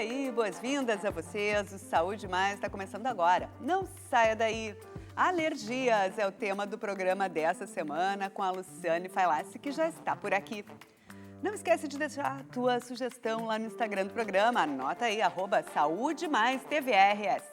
aí, boas-vindas a vocês. O Saúde Mais está começando agora. Não saia daí. Alergias é o tema do programa dessa semana com a Luciane Failassi, que já está por aqui. Não esquece de deixar a tua sugestão lá no Instagram do programa. Anota aí, @SaúdeMaisTVRS.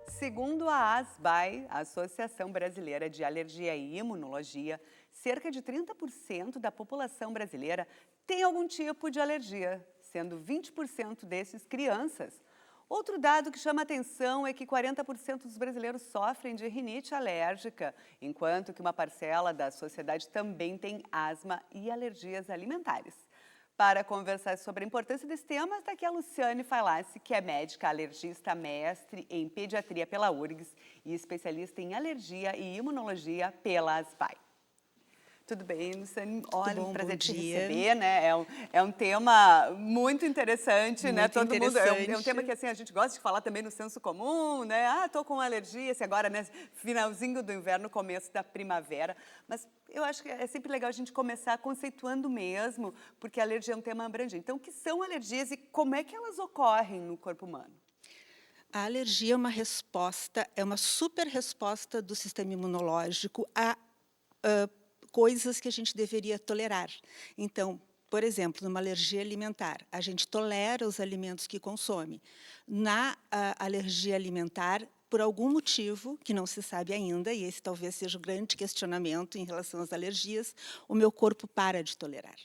Segundo a ASBAI, a Associação Brasileira de Alergia e Imunologia, cerca de 30% da população brasileira tem algum tipo de alergia, sendo 20% desses crianças. Outro dado que chama atenção é que 40% dos brasileiros sofrem de rinite alérgica, enquanto que uma parcela da sociedade também tem asma e alergias alimentares. Para conversar sobre a importância desse tema, está aqui a Luciane Failassi, que é médica alergista, mestre em pediatria pela URGS e especialista em alergia e imunologia pela ASBAI. Tudo bem, Luciane? Olha, bom, prazer te dia. receber, né? É um tema muito interessante, muito né? Todo interessante. mundo, é um tema que assim, a gente gosta de falar também no senso comum, né? Ah, tô com alergia, se agora, né? Finalzinho do inverno, começo da primavera. Mas eu acho que é sempre legal a gente começar conceituando mesmo, porque a alergia é um tema abrangente. Então, o que são alergias e como é que elas ocorrem no corpo humano? A alergia é uma resposta, é uma super resposta do sistema imunológico a coisas que a gente deveria tolerar. Então, por exemplo, numa alergia alimentar, a gente tolera os alimentos que consome. Na alergia alimentar, por algum motivo, que não se sabe ainda, e esse talvez seja o grande questionamento em relação às alergias, o meu corpo para de tolerar.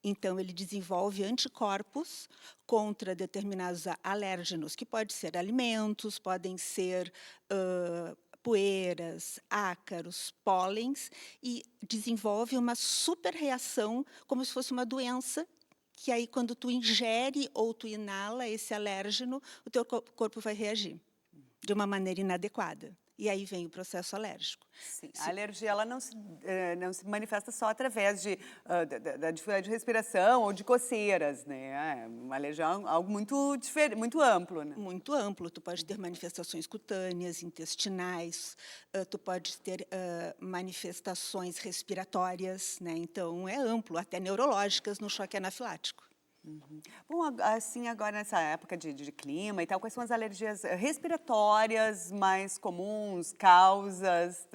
Então, ele desenvolve anticorpos contra determinados alérgenos, que podem ser alimentos, podem ser poeiras, ácaros, pólens, e desenvolve uma super reação, como se fosse uma doença, que aí, quando tu ingere ou tu inala esse alérgeno, o teu corpo vai reagir de uma maneira inadequada. E aí vem o processo alérgico. Sim, a alergia ela não se manifesta só através da dificuldade de respiração ou de coceiras, né? Uma alergia é algo muito diferente, muito amplo, né? Muito amplo. Tu pode ter manifestações cutâneas, intestinais, tu pode ter manifestações respiratórias, né? Então, é amplo, até neurológicas no choque anafilático. Bom, assim, agora nessa época de clima e tal, quais são as alergias respiratórias mais comuns, causas,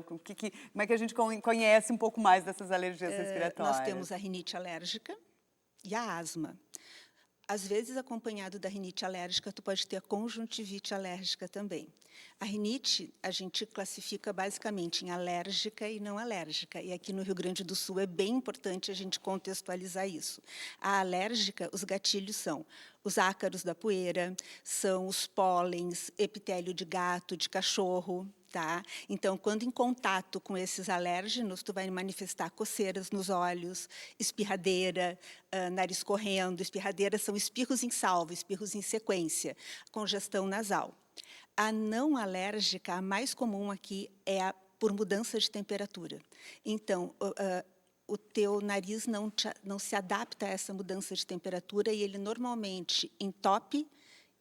como é que a gente conhece um pouco mais dessas alergias respiratórias? Nós temos a rinite alérgica e a asma. Às vezes, acompanhado da rinite alérgica, tu pode ter a conjuntivite alérgica também. A rinite, a gente classifica basicamente em alérgica e não alérgica. E aqui no Rio Grande do Sul é bem importante a gente contextualizar isso. A alérgica, os gatilhos são os ácaros da poeira, são os pólens, epitélio de gato, de cachorro. Tá? Então, quando em contato com esses alérgenos, tu vai manifestar coceiras nos olhos, espirradeira, nariz correndo. Espirradeira são espirros em salvo, espirros em sequência, congestão nasal. A não alérgica, a mais comum aqui, é por mudança de temperatura. Então, o teu nariz não se adapta a essa mudança de temperatura e ele normalmente entope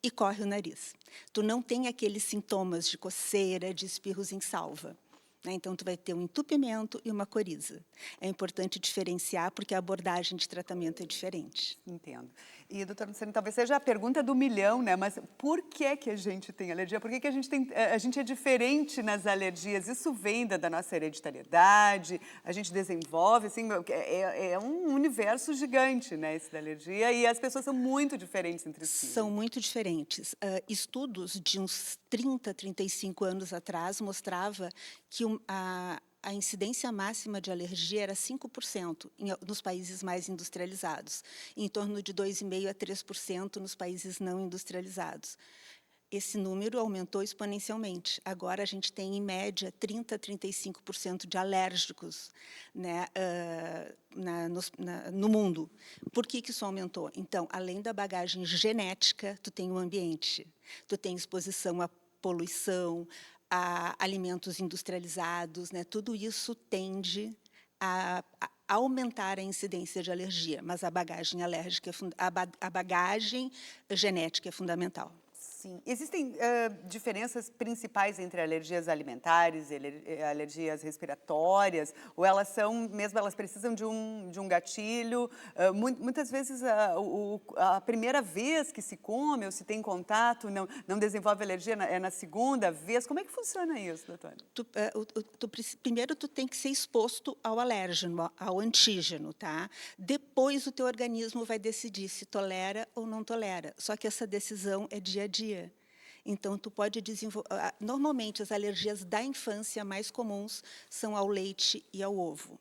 e corre o nariz. Tu não tem aqueles sintomas de coceira, de espirros em salva. Né? Então, tu vai ter um entupimento e uma coriza. É importante diferenciar, porque a abordagem de tratamento é diferente. Entendo. E, doutora Luciane, talvez seja a pergunta do milhão, né? Mas por que a gente tem alergia? Por que a gente é diferente nas alergias? Isso vem da nossa hereditariedade? A gente desenvolve, assim, é um universo gigante, né, esse da alergia, e as pessoas são muito diferentes entre si. São muito diferentes. Estudos de uns 30, 35 anos atrás mostrava que a incidência máxima de alergia era 5% nos países mais industrializados, em torno de 2,5% a 3% nos países não industrializados. Esse número aumentou exponencialmente. Agora, a gente tem, em média, 30% a 35% de alérgicos, né, no mundo. Por que isso aumentou? Então, além da bagagem genética, tu tem o ambiente, tu tem exposição à poluição, a alimentos industrializados, né, tudo isso tende a aumentar a incidência de alergia, mas a bagagem alérgica, a bagagem genética é fundamental. Sim. Existem diferenças principais entre alergias alimentares e alergias respiratórias? Ou elas são, mesmo elas precisam de um gatilho? Muitas vezes a primeira vez que se come ou se tem contato não desenvolve alergia, é na segunda vez. Como é que funciona isso, doutora? Primeiro, tu tem que ser exposto ao alérgeno, ao antígeno, tá? Depois, o teu organismo vai decidir se tolera ou não tolera. Só que essa decisão é dia a dia. Então, tu pode desenvolver... Normalmente, as alergias da infância mais comuns são ao leite e ao ovo.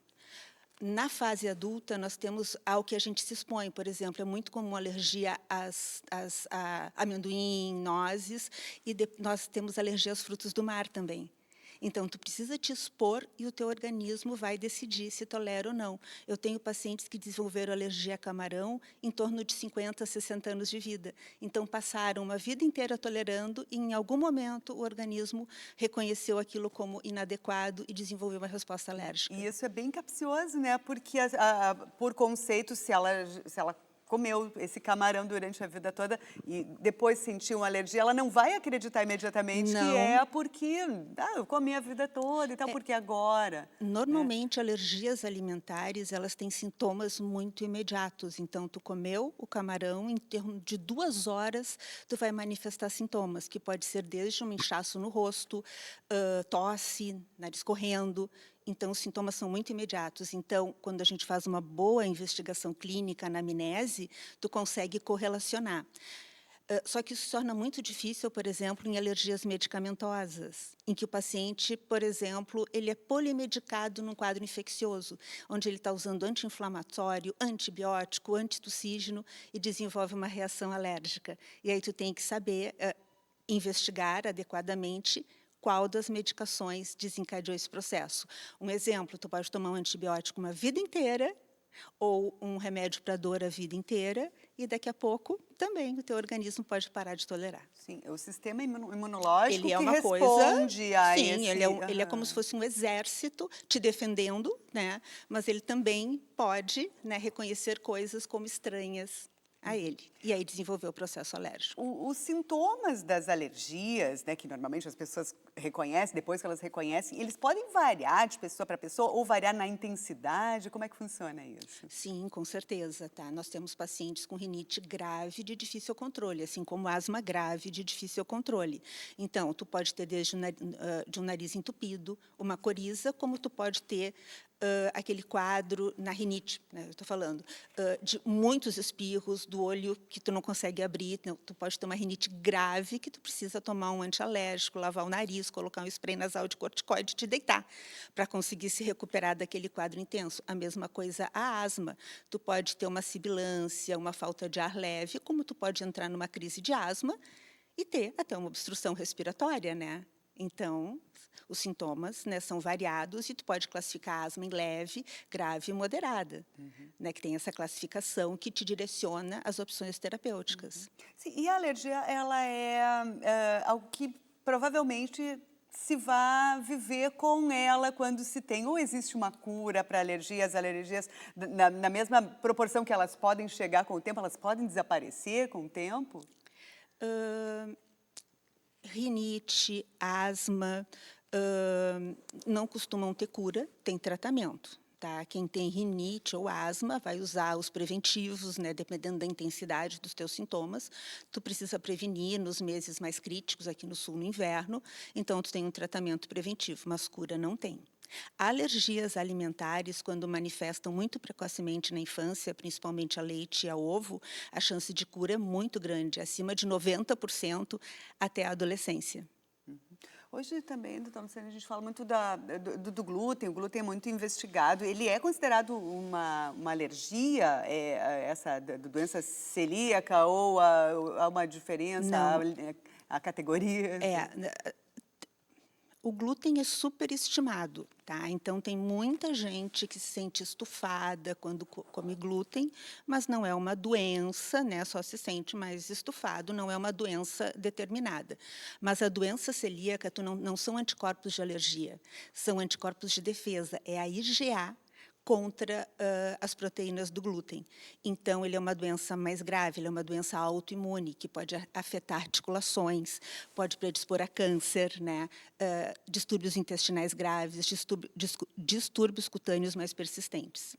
Na fase adulta, nós temos ao que a gente se expõe. Por exemplo, é muito comum alergia a amendoim, nozes, e nós temos alergia aos frutos do mar também. Então, tu precisa te expor e o teu organismo vai decidir se tolera ou não. Eu tenho pacientes que desenvolveram alergia a camarão em torno de 50, 60 anos de vida. Então, passaram uma vida inteira tolerando e, em algum momento, o organismo reconheceu aquilo como inadequado e desenvolveu uma resposta alérgica. E isso é bem capcioso, né? Porque, por conceito, se ela comeu esse camarão durante a vida toda e depois sentiu uma alergia, ela não vai acreditar imediatamente que é porque eu comi a vida toda e tal, porque agora... Normalmente, alergias alimentares, elas têm sintomas muito imediatos. Então, tu comeu o camarão, em termos de 2 horas, tu vai manifestar sintomas, que pode ser desde um inchaço no rosto, tosse, nariz correndo. Então, os sintomas são muito imediatos. Então, quando a gente faz uma boa investigação clínica, anamnese, tu consegue correlacionar. Só que isso se torna muito difícil, por exemplo, em alergias medicamentosas, em que o paciente, por exemplo, ele é polimedicado num quadro infeccioso, onde ele está usando anti-inflamatório, antibiótico, antitussígeno e desenvolve uma reação alérgica. E aí tu tem que saber investigar adequadamente qual das medicações desencadeou esse processo. Um exemplo, tu pode tomar um antibiótico uma vida inteira, ou um remédio para dor a vida inteira, e daqui a pouco também o teu organismo pode parar de tolerar. Sim, o sistema imunológico Ele é que uma responde a esse... Sim, ele é como se fosse um exército te defendendo, né? Mas ele também pode, né, reconhecer coisas como estranhas a ele, e aí desenvolver o processo alérgico. Os sintomas das alergias, né, que normalmente as pessoas reconhecem, depois que elas reconhecem, eles podem variar de pessoa para pessoa ou variar na intensidade? Como é que funciona isso? Sim, com certeza, tá? Nós temos pacientes com rinite grave de difícil controle, assim como asma grave de difícil controle. Então, tu pode ter desde de um nariz entupido, uma coriza, como tu pode ter aquele quadro na rinite, né, eu estou falando, de muitos espirros, do olho que tu não consegue abrir, tu pode ter uma rinite grave que tu precisa tomar um antialérgico, lavar o nariz, colocar um spray nasal de corticoide e te deitar, para conseguir se recuperar daquele quadro intenso. A mesma coisa a asma. Tu pode ter uma sibilância, uma falta de ar leve, como tu pode entrar numa crise de asma e ter até uma obstrução respiratória, né? Então, os sintomas, né, são variados e tu pode classificar a asma em leve, grave e moderada, né, que tem essa classificação que te direciona às opções terapêuticas. Sim, e a alergia, ela é algo que provavelmente se vai viver com ela quando se tem, ou existe uma cura para alergias, as alergias na mesma proporção que elas podem chegar com o tempo, elas podem desaparecer com o tempo? Rinite, asma, não costumam ter cura, tem tratamento. Tá? Quem tem rinite ou asma vai usar os preventivos, né, dependendo da intensidade dos teus sintomas. Tu precisa prevenir nos meses mais críticos, aqui no sul, no inverno, então tu tem um tratamento preventivo, mas cura não tem. Alergias alimentares, quando manifestam muito precocemente na infância, principalmente a leite e a ovo, a chance de cura é muito grande, acima de 90% até a adolescência. Hoje também, doutor Luciane, a gente fala muito do glúten. O glúten é muito investigado. Ele é considerado uma alergia, essa doença celíaca, ou há uma diferença, a categoria? O glúten é superestimado, tá? Então, tem muita gente que se sente estufada quando come glúten, mas não é uma doença, né? Só se sente mais estufado, não é uma doença determinada. Mas a doença celíaca não são anticorpos de alergia, são anticorpos de defesa, é a IgA contra as proteínas do glúten. Então, ele é uma doença mais grave, ele é uma doença autoimune, que pode afetar articulações, pode predispor a câncer, né? Distúrbios intestinais graves, distúrbios cutâneos mais persistentes.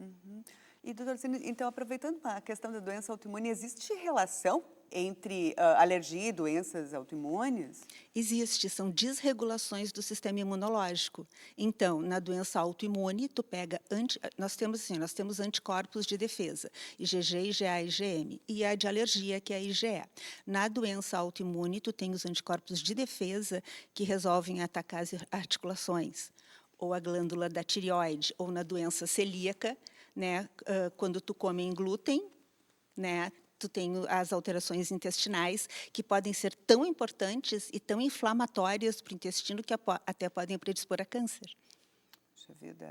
E, doutora Luciane, então, aproveitando a questão da doença autoimune, existe relação entre alergia e doenças autoimunes? Existe, são desregulações do sistema imunológico. Então, na doença autoimune, nós temos anticorpos de defesa, IgG, IgA, IgM, e a de alergia, que é a IgE. Na doença autoimune, tu tem os anticorpos de defesa que resolvem atacar as articulações, ou a glândula da tireoide, ou na doença celíaca, né, quando tu come glúten, né, tu tem as alterações intestinais, que podem ser tão importantes e tão inflamatórias para o intestino que até podem predispor a câncer. Puxa vida,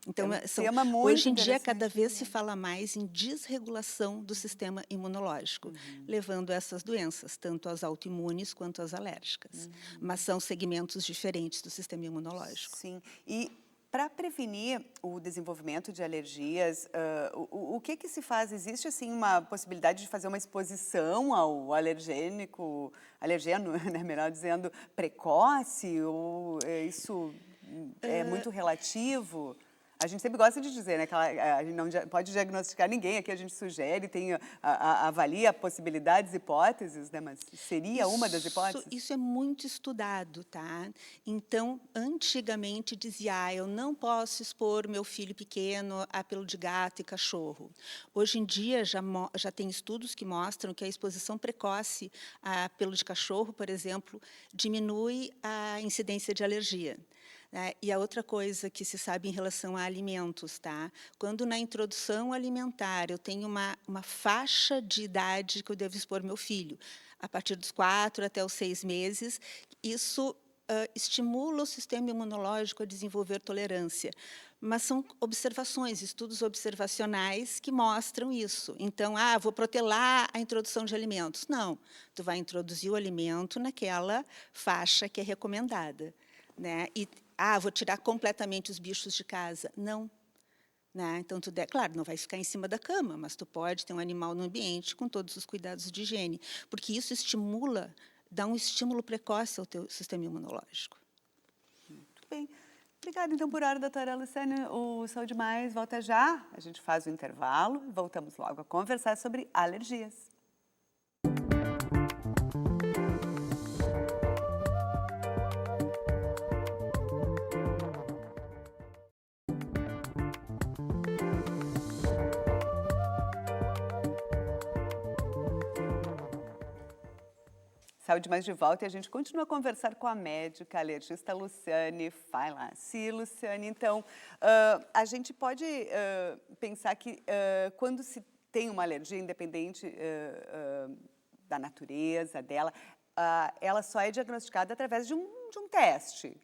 Então, tema muito hoje em dia, cada interessante, vez se fala mais em desregulação do sistema imunológico, levando a essas doenças, tanto as autoimunes quanto as alérgicas. Mas são segmentos diferentes do sistema imunológico. Sim. E para prevenir o desenvolvimento de alergias, o que se faz? Existe, assim, uma possibilidade de fazer uma exposição ao alergeno, né, melhor dizendo, precoce? Ou isso é muito relativo? A gente sempre gosta de dizer, né, que a gente não pode diagnosticar ninguém, aqui a gente sugere, avalia possibilidades, hipóteses, né, mas seria uma das hipóteses? Isso é muito estudado, tá? Então, antigamente dizia, eu não posso expor meu filho pequeno a pelo de gato e cachorro. Hoje em dia, já tem estudos que mostram que a exposição precoce a pelo de cachorro, por exemplo, diminui a incidência de alergia. E a outra coisa que se sabe em relação a alimentos, tá? Quando na introdução alimentar eu tenho uma faixa de idade que eu devo expor meu filho, a partir dos 4 até os 6 meses, isso estimula o sistema imunológico a desenvolver tolerância. Mas são observações, estudos observacionais que mostram isso. Então, vou protelar a introdução de alimentos. Não, tu vai introduzir o alimento naquela faixa que é recomendada, né? Vou tirar completamente os bichos de casa. Não. Né? Então, claro, não vai ficar em cima da cama, mas tu pode ter um animal no ambiente com todos os cuidados de higiene, porque isso dá um estímulo precoce ao teu sistema imunológico. Muito bem. Obrigada, então, por hora, doutora Luciane. O Saúde Mais volta já. A gente faz o intervalo e voltamos logo a conversar sobre alergias. Saúde Mais de volta e a gente continua a conversar com a médica alergista Luciane Falaschi. Luciane, então, a gente pode pensar que quando se tem uma alergia, independente da natureza dela, ela só é diagnosticada através de um teste.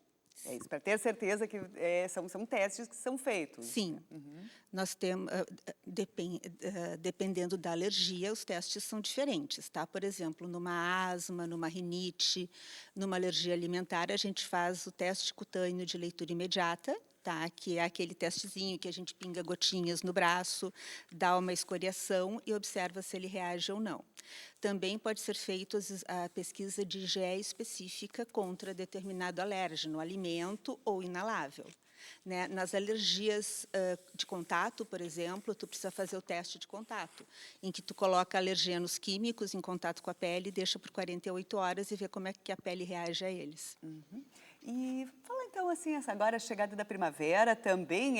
É isso, para ter certeza que são testes que são feitos. Sim. Nós temos, dependendo da alergia, os testes são diferentes, tá? Por exemplo, numa asma, numa rinite, numa alergia alimentar, a gente faz o teste cutâneo de leitura imediata, tá? Que é aquele testezinho que a gente pinga gotinhas no braço, dá uma escoriação e observa se ele reage ou não. Também pode ser feita a pesquisa de IgE específica contra determinado alérgeno, alimento ou inalável. Né? Nas alergias de contato, por exemplo, tu precisa fazer o teste de contato, em que tu coloca alergenos químicos em contato com a pele, deixa por 48 horas e vê como é que a pele reage a eles. E fala então assim, agora a chegada da primavera também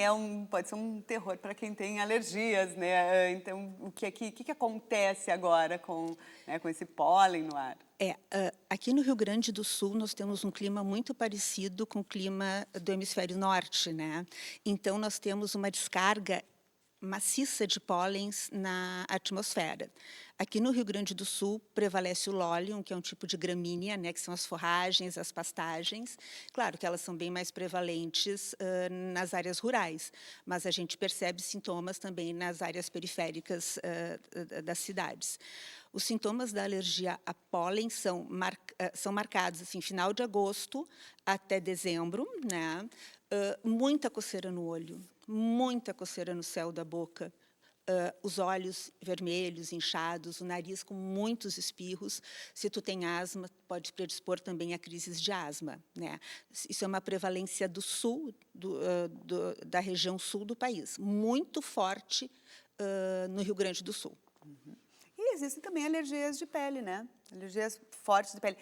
pode ser um terror para quem tem alergias, né? Então, o que acontece agora com esse pólen no ar? Aqui no Rio Grande do Sul, nós temos um clima muito parecido com o clima do hemisfério norte, né? Então, nós temos uma descarga maciça de pólens na atmosfera. Aqui no Rio Grande do Sul, prevalece o lolium, que é um tipo de gramínea, né, que são as forragens, as pastagens. Claro que elas são bem mais prevalentes nas áreas rurais, mas a gente percebe sintomas também nas áreas periféricas das cidades. Os sintomas da alergia a pólen são marcados assim, final de agosto até dezembro, né? Muita coceira no olho, muita coceira no céu da boca, os olhos vermelhos, inchados, o nariz com muitos espirros. Se tu tem asma, pode predispor também a crises de asma, né? Isso é uma prevalência do sul, da região sul do país, muito forte no Rio Grande do Sul. E existem também alergias de pele, né? Alergias fortes de pele.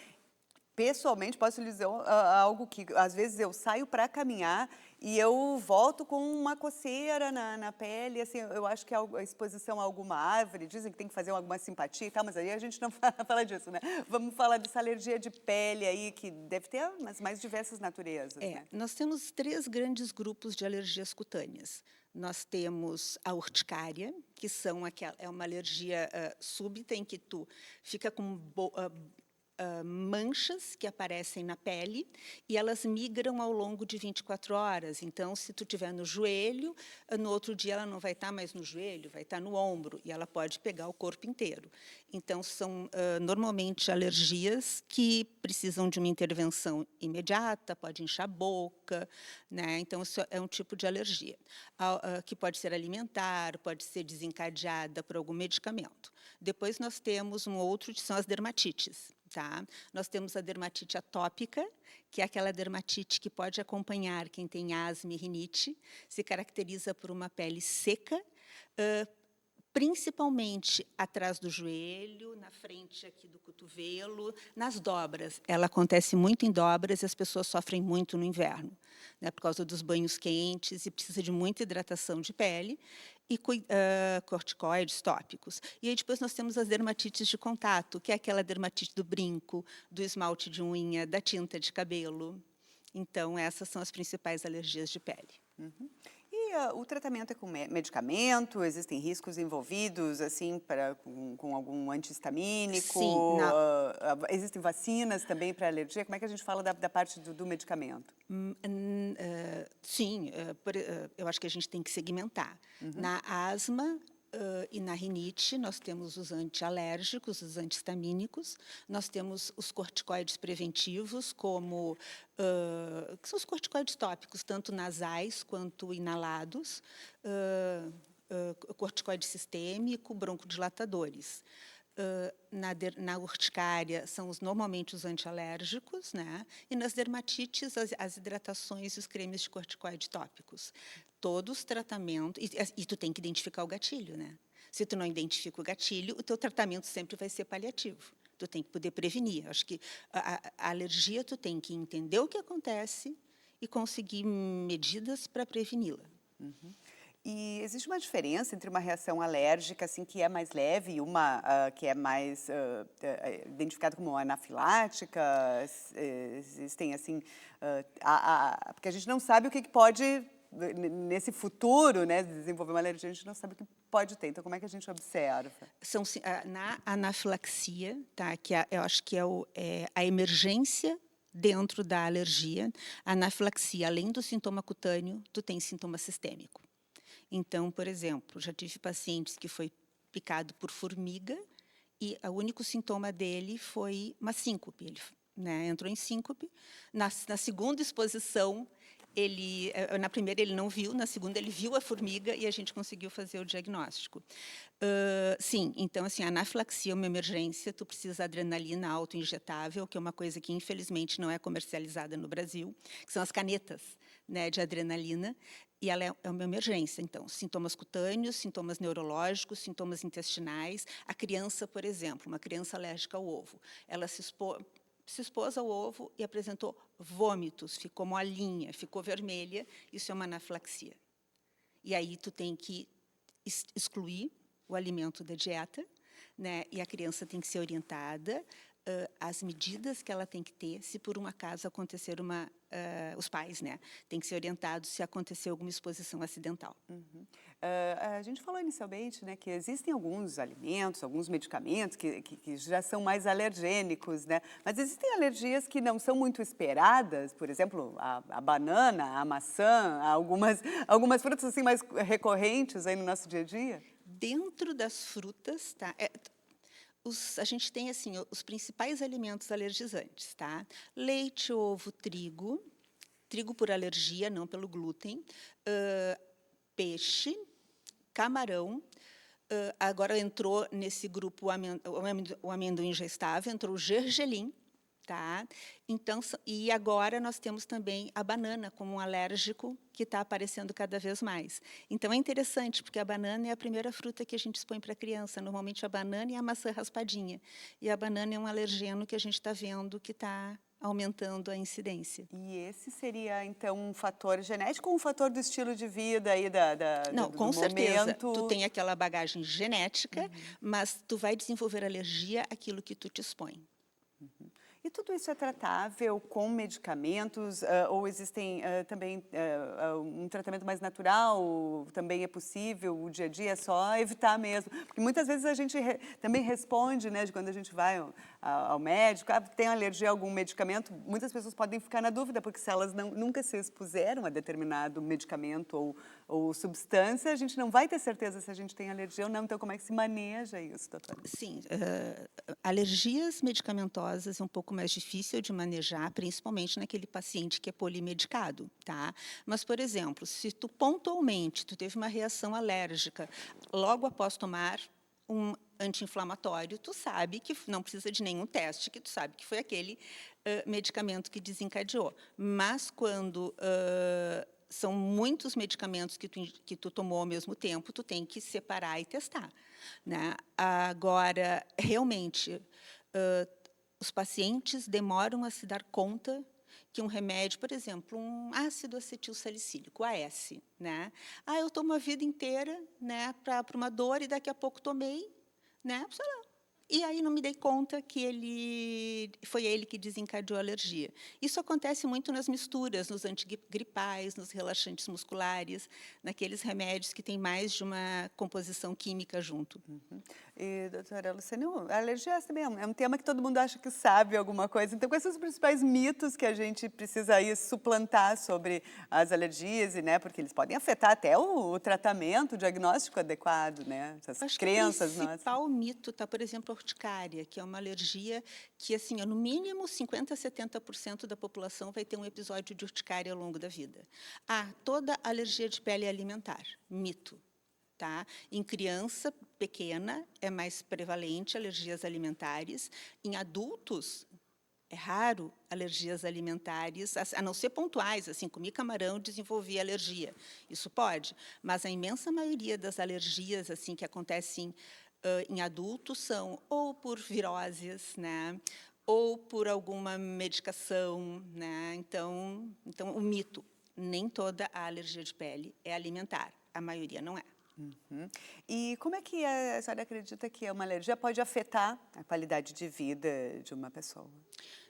Pessoalmente, posso lhe dizer algo que, às vezes, eu saio para caminhar e eu volto com uma coceira na pele, assim, eu acho que a exposição a alguma árvore, dizem que tem que fazer alguma simpatia e tal, mas aí a gente não fala disso, né? Vamos falar dessa alergia de pele aí, que deve ter as mais diversas naturezas, né? Nós temos 3 grandes grupos de alergias cutâneas. Nós temos a urticária, que é uma alergia súbita, em que tu fica com manchas que aparecem na pele e elas migram ao longo de 24 horas. Então, se tu tiver no joelho, no outro dia ela não vai estar mais no joelho, vai estar no ombro e ela pode pegar o corpo inteiro. Então, são normalmente alergias que precisam de uma intervenção imediata, pode inchar a boca, né? Então, isso é um tipo de alergia que pode ser alimentar, pode ser desencadeada por algum medicamento. Depois nós temos um outro que são as dermatites. Tá? Nós temos a dermatite atópica, que é aquela dermatite que pode acompanhar quem tem asma e rinite, se caracteriza por uma pele seca, principalmente atrás do joelho, na frente aqui do cotovelo, nas dobras. Ela acontece muito em dobras e as pessoas sofrem muito no inverno, né, por causa dos banhos quentes e precisa de muita hidratação de pele e corticoides tópicos. E aí depois nós temos as dermatites de contato, que é aquela dermatite do brinco, do esmalte de unha, da tinta de cabelo. Então, essas são as principais alergias de pele. E o tratamento é com medicamento? Existem riscos envolvidos, assim, com algum anti-histamínico? Sim, Existem vacinas também para alergia? Como é que a gente fala da parte do medicamento? Sim, eu acho que a gente tem que segmentar. Na asma e na rinite, nós temos os antialérgicos, os antihistamínicos, nós temos os corticoides preventivos, que são os corticoides tópicos, tanto nasais quanto inalados, corticoide sistêmico, broncodilatadores. Na urticária, são normalmente os antialérgicos, né? E nas dermatites, as hidratações e os cremes de corticoide tópicos. Todos os tratamentos... E tu tem que identificar o gatilho, né? Se tu não identifica o gatilho, o teu tratamento sempre vai ser paliativo. Tu tem que poder prevenir. Acho que a alergia, tu tem que entender o que acontece e conseguir medidas para preveni-la. E existe uma diferença entre uma reação alérgica, assim, que é mais leve e uma que é mais identificada como anafilática? Existem, assim... porque a gente não sabe o que pode, nesse futuro, né, desenvolver uma alergia, a gente não sabe o que pode ter. Então, como é que a gente observa? Na anafilaxia, tá, que eu acho que é a emergência dentro da alergia, a anafilaxia, além do sintoma cutâneo, tu tem sintoma sistêmico. Então, por exemplo, já tive pacientes que foi picado por formiga e o único sintoma dele foi uma síncope. Ele, né, entrou em síncope. Na segunda exposição, na primeira ele não viu, na segunda ele viu a formiga e a gente conseguiu fazer o diagnóstico. Sim, então, assim, a anafilaxia é uma emergência, tu precisa de adrenalina autoinjetável, que é uma coisa que, infelizmente, não é comercializada no Brasil, que são as canetas, né, de adrenalina, e ela é uma emergência. Então, sintomas cutâneos, sintomas neurológicos, sintomas intestinais. A criança, por exemplo, uma criança alérgica ao ovo, ela se expôs ao ovo e apresentou vômitos, ficou molinha, ficou vermelha, isso é uma anafilaxia. E aí tu tem que excluir o alimento da dieta, né? E a criança tem que ser orientada as medidas que ela tem que ter, se por um acaso acontecer os pais, né, tem que ser orientados se acontecer alguma exposição acidental. A gente falou inicialmente, né, que existem alguns alimentos, alguns medicamentos que já são mais alergênicos, né? Mas existem alergias que não são muito esperadas, por exemplo, a banana, a maçã, algumas frutas assim mais recorrentes aí no nosso dia a dia? Dentro das frutas, tá? A gente tem assim os principais alimentos alergizantes, tá? Leite, ovo, trigo por alergia, não pelo glúten. peixe, camarão, agora entrou nesse grupo o amendoim já estava, entrou o gergelim, tá? Então, e agora nós temos também a banana como um alérgico que está aparecendo cada vez mais. Então, é interessante, porque a banana é a primeira fruta que a gente expõe para a criança. Normalmente, a banana e a maçã raspadinha. E a banana é um alergeno que a gente está vendo que está aumentando a incidência. E esse seria, então, um fator genético ou um fator do estilo de vida aí Não, do com certeza. momento? Tu tem aquela bagagem genética, mas tu vai desenvolver alergia àquilo que tu te expõe. E tudo isso é tratável com medicamentos ou existem também um tratamento mais natural? Também é possível? O dia a dia é só evitar mesmo? Porque muitas vezes a gente também responde, né, de quando a gente vai ao médico, tem alergia a algum medicamento, muitas pessoas podem ficar na dúvida, porque se elas nunca se expuseram a determinado medicamento ou substância, a gente não vai ter certeza se a gente tem alergia ou não. Então, como é que se maneja isso, doutora? Sim, alergias medicamentosas é um pouco mais difícil de manejar, principalmente naquele paciente que é polimedicado, tá? Mas, por exemplo, se tu pontualmente tu teve uma reação alérgica logo após tomar um anti-inflamatório, tu sabe que não precisa de nenhum teste, que tu sabe que foi aquele medicamento que desencadeou. Mas quando são muitos medicamentos que tu tomou ao mesmo tempo, tu tem que separar e testar, né? Agora, realmente, os pacientes demoram a se dar conta que um remédio, por exemplo, um ácido acetilsalicílico, AS, né? Eu tomo a vida inteira, né, para uma dor e daqui a pouco tomei, né, sei lá. E aí não me dei conta que foi ele que desencadeou a alergia. Isso acontece muito nas misturas, nos antigripais, nos relaxantes musculares, naqueles remédios que têm mais de uma composição química junto. E, doutora Luciane, a alergia também é um tema que todo mundo acha que sabe alguma coisa. Então, quais são os principais mitos que a gente precisa aí suplantar sobre as alergias, né? Porque eles podem afetar até o tratamento, o diagnóstico adequado, né? Essas Acho crenças que o nossas. principal mito está, por exemplo, a urticária, que é uma alergia que, assim, no mínimo 50% a 70% da população vai ter um episódio de urticária ao longo da vida. Toda alergia de pele é alimentar, mito. Tá? Em criança pequena é mais prevalente alergias alimentares. Em adultos é raro alergias alimentares, a não ser pontuais, assim, comi camarão, desenvolvi alergia. Isso pode, mas a imensa maioria das alergias assim que acontecem em adultos são ou por viroses, né, ou por alguma medicação, né? Então o mito, nem toda a alergia de pele é alimentar, a maioria não é. E como é que a senhora acredita que uma alergia pode afetar a qualidade de vida de uma pessoa?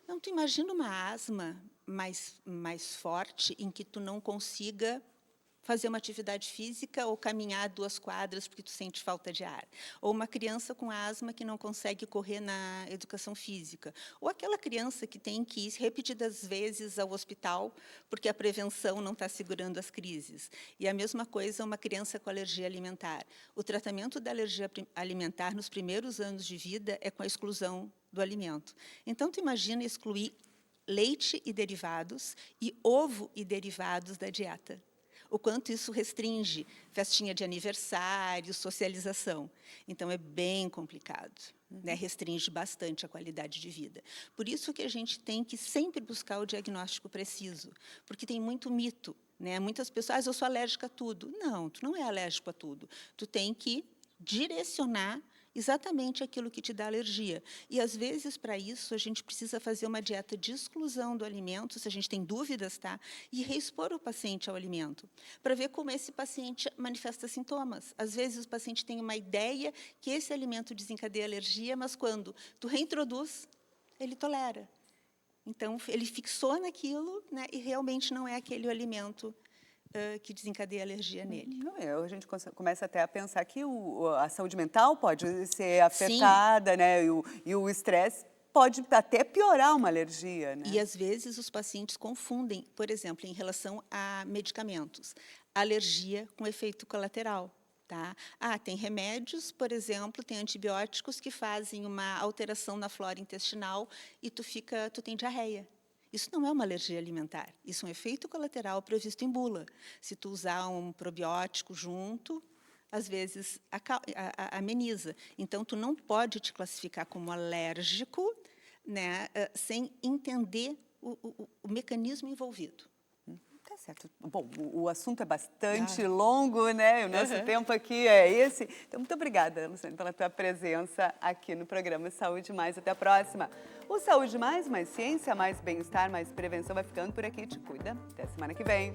Não, tu imagina uma asma mais forte em que tu não consiga fazer uma atividade física ou caminhar 2 quadras porque tu sente falta de ar. Ou uma criança com asma que não consegue correr na educação física. Ou aquela criança que tem que ir repetidas vezes ao hospital porque a prevenção não está segurando as crises. E a mesma coisa uma criança com alergia alimentar. O tratamento da alergia alimentar nos primeiros anos de vida é com a exclusão do alimento. Então, tu imagina excluir leite e derivados e ovo e derivados da dieta. O quanto isso restringe festinha de aniversário, socialização. Então, é bem complicado, né? Restringe bastante a qualidade de vida. Por isso que a gente tem que sempre buscar o diagnóstico preciso, porque tem muito mito, né? Muitas pessoas, eu sou alérgica a tudo. Não, tu não é alérgico a tudo. Tu tem que direcionar exatamente aquilo que te dá alergia. E, às vezes, para isso, a gente precisa fazer uma dieta de exclusão do alimento, se a gente tem dúvidas, tá? E reexpor o paciente ao alimento, para ver como esse paciente manifesta sintomas. Às vezes, o paciente tem uma ideia que esse alimento desencadeia alergia, mas quando tu reintroduz, ele tolera. Então, ele fixou naquilo, né, e realmente não é aquele alimento que desencadeia alergia nele. A gente começa até a pensar que a saúde mental pode ser Sim. afetada, né? E o estresse pode até piorar uma alergia, né? E, às vezes, os pacientes confundem, por exemplo, em relação a medicamentos, alergia com efeito colateral. Tá? Tem remédios, por exemplo, tem antibióticos que fazem uma alteração na flora intestinal e tu tem diarreia. Isso não é uma alergia alimentar, isso é um efeito colateral previsto em bula. Se tu usar um probiótico junto, às vezes ameniza. Então, tu não pode te classificar como alérgico, né, sem entender o mecanismo envolvido. Tá certo. Bom, o assunto é bastante longo, né? O nosso tempo aqui é esse. Então, muito obrigada, Luciane, pela tua presença aqui no programa Saúde Mais. Até a próxima. O Saúde Mais ciência, mais bem-estar, mais prevenção vai ficando por aqui. Te cuida. Até semana que vem.